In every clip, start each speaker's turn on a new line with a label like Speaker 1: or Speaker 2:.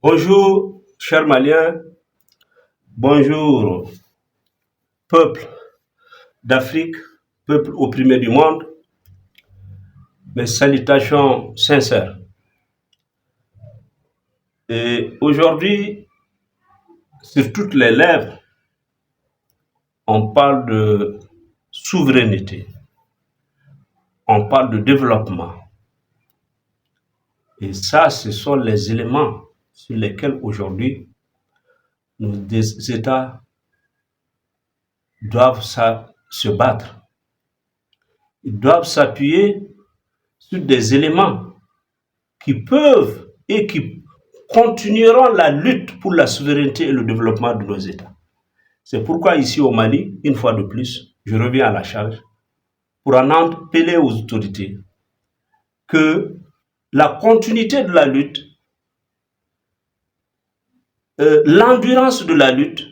Speaker 1: Bonjour, chers Maliens, bonjour, peuple d'Afrique, peuple opprimé du monde, mes salutations sincères. Et aujourd'hui, sur toutes les lèvres, on parle de souveraineté, on parle de développement. Et ça, ce sont les éléments sur lesquels aujourd'hui nos États doivent se battre. Ils doivent s'appuyer sur des éléments qui peuvent et qui continueront la lutte pour la souveraineté et le développement de nos États. C'est pourquoi ici au Mali, une fois de plus, je reviens à la charge pour en appeler aux autorités que la continuité de la lutte, l'endurance de la lutte,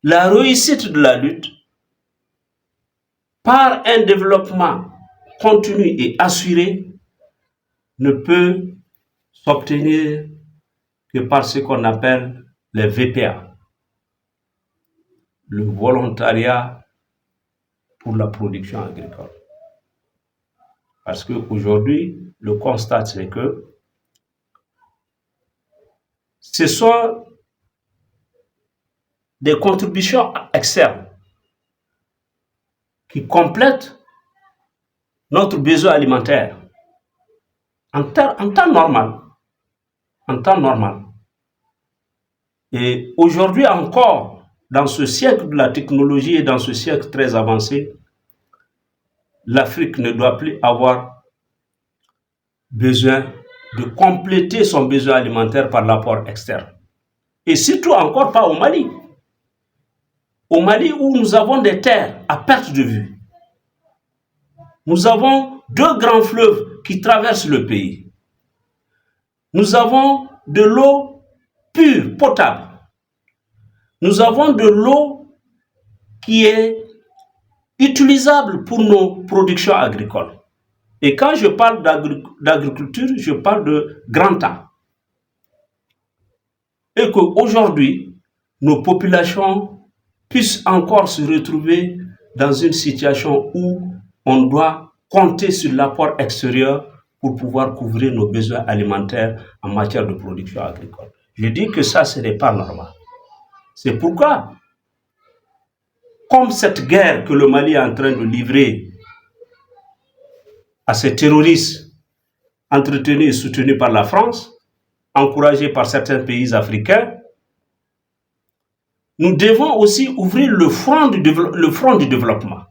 Speaker 1: la réussite de la lutte, par un développement continu et assuré, ne peut s'obtenir que par ce qu'on appelle les VPA, le volontariat pour la production agricole. Parce qu'aujourd'hui, le constat, c'est que ce sont des contributions externes qui complètent notre besoin alimentaire en temps normal. En temps normal. Et aujourd'hui encore, dans ce siècle de la technologie et dans ce siècle très avancé, l'Afrique ne doit plus avoir besoin de compléter son besoin alimentaire par l'apport externe. Et surtout encore pas au Mali. Au Mali où nous avons des terres à perte de vue. Nous avons deux grands fleuves qui traversent le pays. Nous avons de l'eau pure, potable. Nous avons de l'eau qui est utilisable pour nos productions agricoles. Et quand je parle d'agriculture, je parle de grand temps. Et qu'aujourd'hui, nos populations puissent encore se retrouver dans une situation où on doit compter sur l'apport extérieur pour pouvoir couvrir nos besoins alimentaires en matière de production agricole. Je dis que ça, ce n'est pas normal. C'est pourquoi, comme cette guerre que le Mali est en train de livrer à ces terroristes entretenus et soutenus par la France, encouragés par certains pays africains, nous devons aussi ouvrir le front du développement.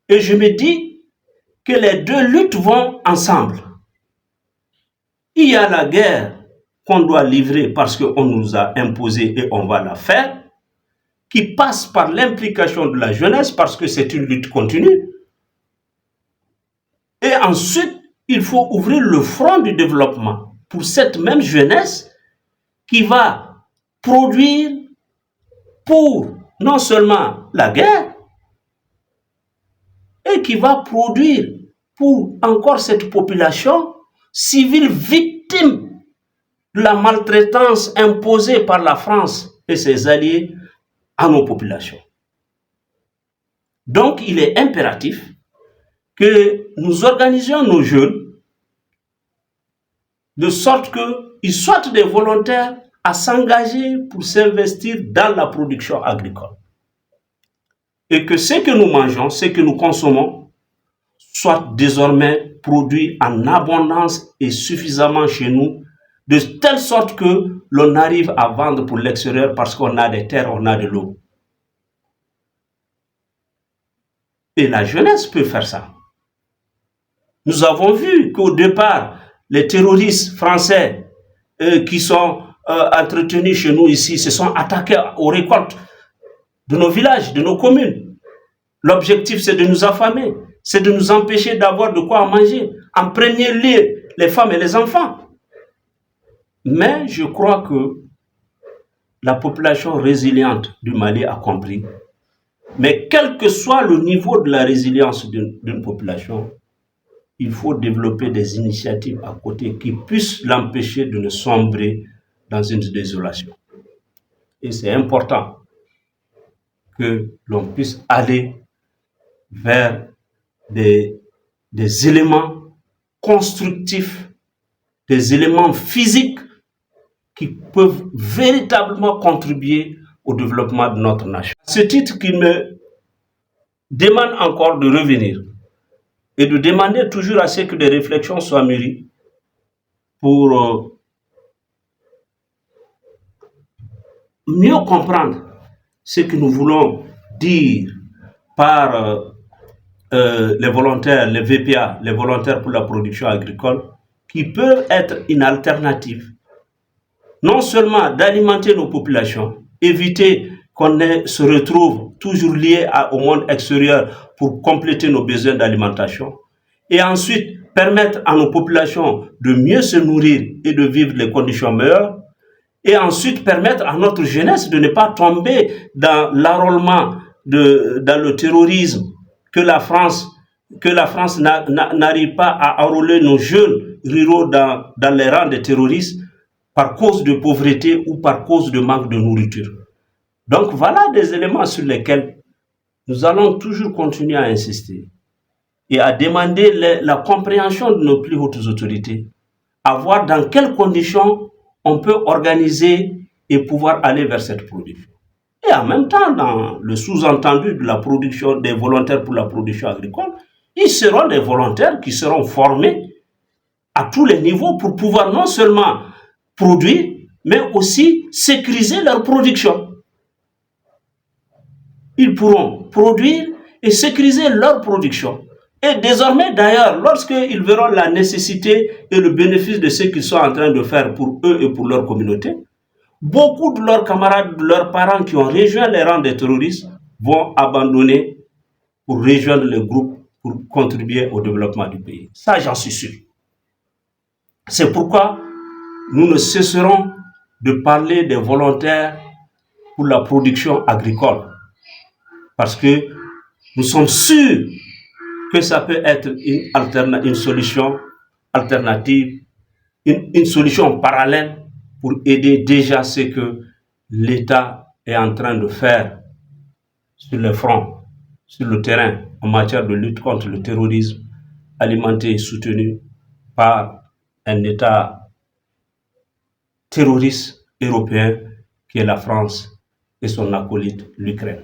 Speaker 1: Et je me dis que les deux luttes vont ensemble. Il y a la guerre qu'on doit livrer parce qu'on nous a imposé et on va la faire, qui passe par l'implication de la jeunesse parce que c'est une lutte continue. Et ensuite, il faut ouvrir le front du développement pour cette même jeunesse qui va produire pour non seulement la guerre, et qui va produire pour encore cette population civile victime de la maltraitance imposée par la France et ses alliés à nos populations. Donc, il est impératif que nous organisions nos jeunes de sorte qu'ils soient des volontaires à s'engager pour s'investir dans la production agricole. Et que ce que nous mangeons, ce que nous consommons, soit désormais produit en abondance et suffisamment chez nous, de telle sorte que l'on arrive à vendre pour l'extérieur parce qu'on a des terres, on a de l'eau. Et la jeunesse peut faire ça. Nous avons vu qu'au départ, les terroristes français qui sont entretenus chez nous ici se sont attaqués aux récoltes de nos villages, de nos communes. L'objectif, c'est de nous affamer, c'est de nous empêcher d'avoir de quoi manger. En premier lieu, les femmes et les enfants. Mais je crois que la population résiliente du Mali a compris. Mais quel que soit le niveau de la résilience d'une population, il faut développer des initiatives à côté qui puissent l'empêcher de ne sombrer dans une désolation. Et c'est important que l'on puisse aller vers des éléments constructifs, des éléments physiques qui peuvent véritablement contribuer au développement de notre nation. À ce titre qu'il me demande encore de revenir et de demander toujours à ce que des réflexions soient mûries pour mieux comprendre ce que nous voulons dire par les volontaires, les VPA, les volontaires pour la production agricole, qui peuvent être une alternative, non seulement d'alimenter nos populations, éviter qu'on se retrouve toujours lié au monde extérieur pour compléter nos besoins d'alimentation, et ensuite permettre à nos populations de mieux se nourrir et de vivre les conditions meilleures, et ensuite permettre à notre jeunesse de ne pas tomber dans l'enrôlement, dans le terrorisme, que la France n'arrive pas à enrôler nos jeunes ruraux dans les rangs des terroristes par cause de pauvreté ou par cause de manque de nourriture. Donc voilà des éléments sur lesquels nous allons toujours continuer à insister et à demander la compréhension de nos plus hautes autorités, à voir dans quelles conditions on peut organiser et pouvoir aller vers cette production. Et en même temps, dans le sous-entendu de la production des volontaires pour la production agricole, ils seront des volontaires qui seront formés à tous les niveaux pour pouvoir non seulement produire, mais aussi sécuriser leur production. Ils pourront produire et sécuriser leur production. Et désormais, d'ailleurs, lorsqu'ils verront la nécessité et le bénéfice de ce qu'ils sont en train de faire pour eux et pour leur communauté, beaucoup de leurs camarades, de leurs parents qui ont rejoint les rangs des terroristes vont abandonner pour rejoindre le groupe pour contribuer au développement du pays. Ça, j'en suis sûr. C'est pourquoi nous ne cesserons de parler des volontaires pour la production agricole. Parce que nous sommes sûrs que ça peut être une solution alternative, une solution parallèle pour aider déjà ce que l'État est en train de faire sur le front, sur le terrain, en matière de lutte contre le terrorisme, alimenté et soutenu par un État terroriste européen qui est la France et son acolyte, l'Ukraine.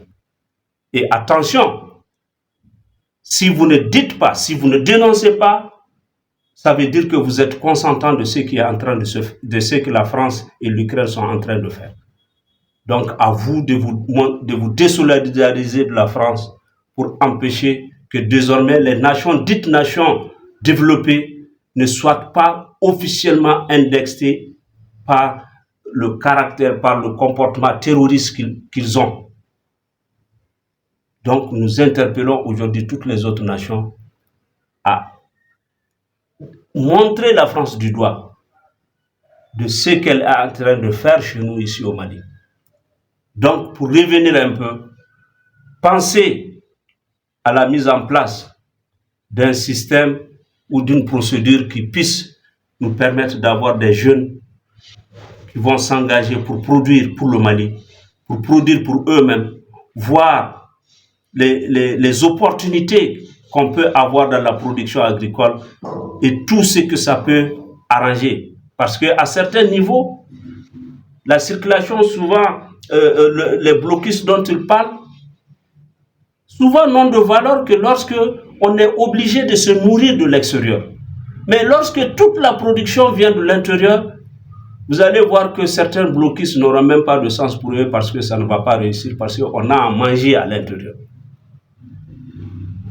Speaker 1: Et attention, si vous ne dites pas, si vous ne dénoncez pas, ça veut dire que vous êtes consentant de ce qui est en train de ce que la France et l'Ukraine sont en train de faire. Donc, à vous de vous désolidariser de la France pour empêcher que désormais les nations, dites nations développées, ne soient pas officiellement indexées par le caractère, par le comportement terroriste qu'ils ont. Donc, nous interpellons aujourd'hui toutes les autres nations à montrer la France du doigt de ce qu'elle est en train de faire chez nous ici au Mali. Donc, pour revenir un peu, pensez à la mise en place d'un système ou d'une procédure qui puisse nous permettre d'avoir des jeunes qui vont s'engager pour produire pour le Mali, pour produire pour eux-mêmes, voir les opportunités qu'on peut avoir dans la production agricole et tout ce que ça peut arranger. Parce qu'à certains niveaux, la circulation, souvent, les blocus dont il parle, souvent n'ont de valeur que lorsque on est obligé de se nourrir de l'extérieur. Mais lorsque toute la production vient de l'intérieur, vous allez voir que certains blocus n'auront même pas de sens pour eux parce que ça ne va pas réussir, parce qu'on a à manger à l'intérieur.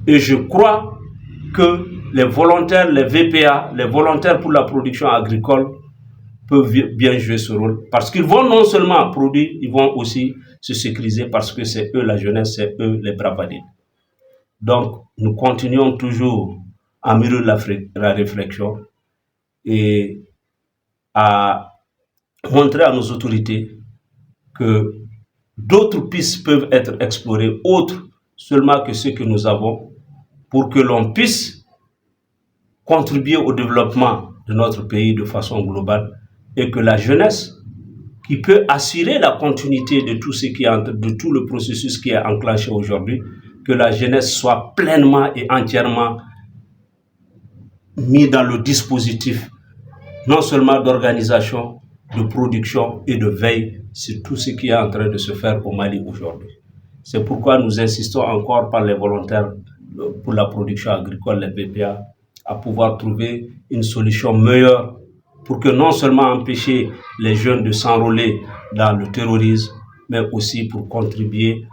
Speaker 1: Et je crois que les volontaires, les VPA, les volontaires pour la production agricole peuvent bien jouer ce rôle. Parce qu'ils vont non seulement produire, ils vont aussi se sécuriser parce que c'est eux la jeunesse, c'est eux les bravadines. Donc, nous continuons toujours à mûrir la réflexion et à montrer à nos autorités que d'autres pistes peuvent être explorées, autres seulement que ce que nous avons, pour que l'on puisse contribuer au développement de notre pays de façon globale et que la jeunesse qui peut assurer la continuité de tout ce qui est de tout le processus qui est enclenché aujourd'hui, que la jeunesse soit pleinement et entièrement mise dans le dispositif, non seulement d'organisation, de production et de veille sur tout ce qui est en train de se faire au Mali aujourd'hui. C'est pourquoi nous insistons encore par les volontaires pour la production agricole, les PPA, à pouvoir trouver une solution meilleure pour que non seulement empêcher les jeunes de s'enrôler dans le terrorisme, mais aussi pour contribuer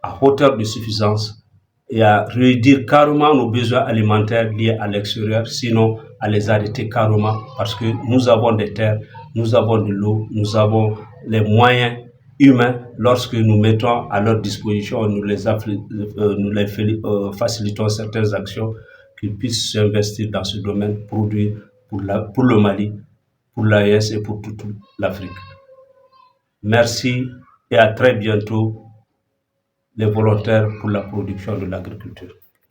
Speaker 1: à hauteur de suffisance et à réduire carrément nos besoins alimentaires liés à l'extérieur, sinon à les arrêter carrément, parce que nous avons des terres, nous avons de l'eau, nous avons les moyens humains. Lorsque nous mettons à leur disposition, nous les facilitons certaines actions, qu'ils puissent s'investir dans ce domaine, produire pour le Mali, pour l'AES et pour toute l'Afrique. Merci et à très bientôt, les volontaires pour la production de l'agriculture.